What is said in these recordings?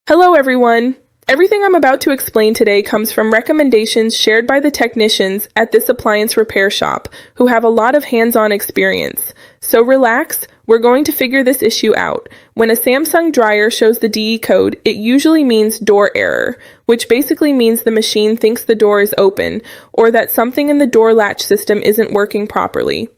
Hello everyone! Everything I'm about to explain today comes from recommendations shared by the technicians at this appliance repair shop, who have a lot of hands-on experience. So relax, we're going to figure this issue out. When a Samsung dryer shows the DE code, it usually means door error, which basically means the machine thinks the door is open, or that something in the door latch system isn't working properly.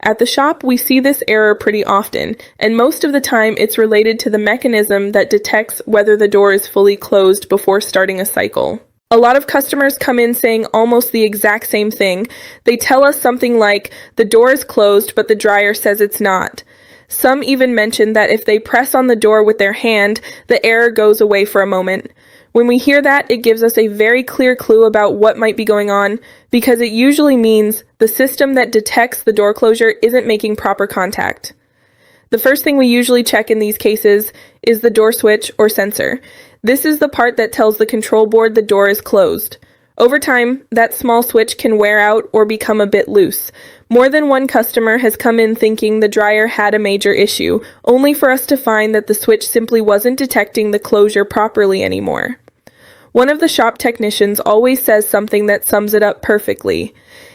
At the shop, we see this error pretty often, and most of the time it's related to the mechanism that detects whether the door is fully closed before starting a cycle. A lot of customers come in saying almost the exact same thing. They tell us something like, the door is closed but the dryer says it's not. Some even mention that if they press on the door with their hand, the error goes away for a moment. When we hear that, it gives us a very clear clue about what might be going on, because it usually means the system that detects the door closure isn't making proper contact. The first thing we usually check in these cases is the door switch or sensor. This is the part that tells the control board the door is closed. Over time, that small switch can wear out or become a bit loose. More than one customer has come in thinking the dryer had a major issue, only for us to find that the switch simply wasn't detecting the closure properly anymore. One of the shop technicians always says something that sums it up perfectly.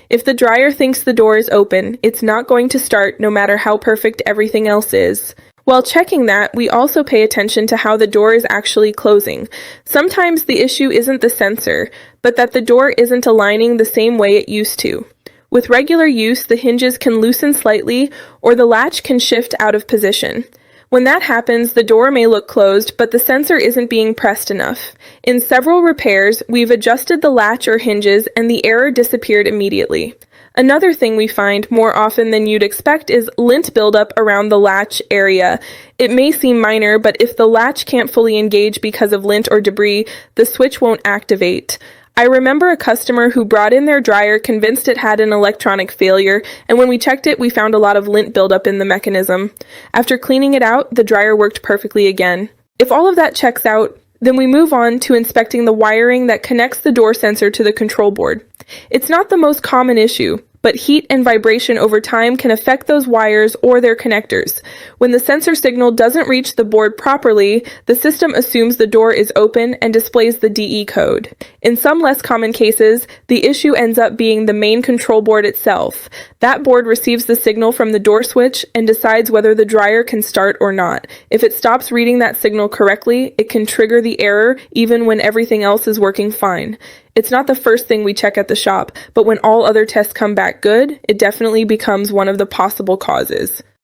If the dryer thinks the door is open, it's not going to start no matter how perfect everything else is. While checking that, we also pay attention to how the door is actually closing. Sometimes the issue isn't the sensor, but that the door isn't aligning the same way it used to. With regular use, the hinges can loosen slightly, or the latch can shift out of position. When that happens, the door may look closed, but the sensor isn't being pressed enough. In several repairs, we've adjusted the latch or hinges, and the error disappeared immediately. Another thing we find more often than you'd expect is lint buildup around the latch area. It may seem minor, but if the latch can't fully engage because of lint or debris, the switch won't activate. I remember a customer who brought in their dryer convinced it had an electronic failure, and when we checked it, we found a lot of lint buildup in the mechanism. After cleaning it out, the dryer worked perfectly again. If all of that checks out, then we move on to inspecting the wiring that connects the door sensor to the control board. It's not the most common issue, but heat and vibration over time can affect those wires or their connectors. When the sensor signal doesn't reach the board properly, the system assumes the door is open and displays the DE code. In some less common cases, the issue ends up being the main control board itself. That board receives the signal from the door switch and decides whether the dryer can start or not. If it stops reading that signal correctly, it can trigger the error even when everything else is working fine. It's not the first thing we check at the shop, but when all other tests come back good, it definitely becomes one of the possible causes.